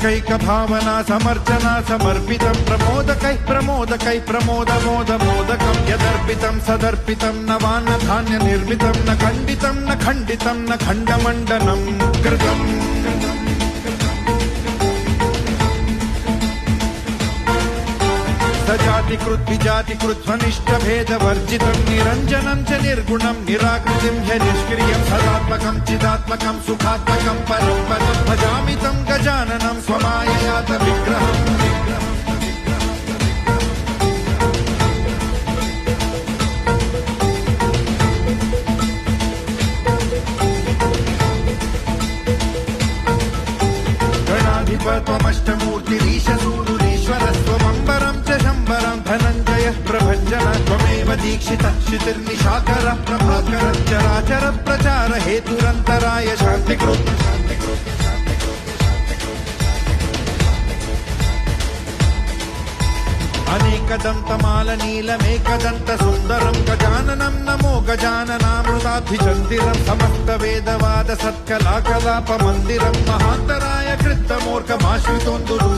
ఏకైక భావన సమర్చన సమర్పితం ప్రమోదకై ప్రమోదకై ప్రమోదమోదమోదకం యదర్పితం సదర్పితం నవాన్న ధాన్య నిర్మితం న ఖండితం న ఖండితం న ఖండమండనం కృతం సజాతికృత్ విజాతికృత్ స్వనిష్టభేదవర్జితం నిరంజనం చ నిర్గుణం నిరాకృతిం హ నిష్క్రియం సదాత్మకం చిదాత్మకం సుఖాత్మకం పరం పదం భజామితం గజాననం స్వమాయయాత విగ్రహం గణాధిపత్వమష్టమూర్తిరీశసూరురీశ్వరస్వమంబరం చ శంబరం ధనంజయ ప్రభంజన త్వమేవ దీక్షిత శితిర్నిశాకర ప్రభాకర చరాచర ప్రచార హేతురంతరాయ శాంతికృత్ అనేకదంతమాల నీలమేకదంత సుందరం గజాననం నమో గజాననామృతాభిచందిరం సమస్త వేదవాద సత్కళాకలాప మందిరం మహాంతరాయ కృత్తమూర్ఖమాశ్రితోందురు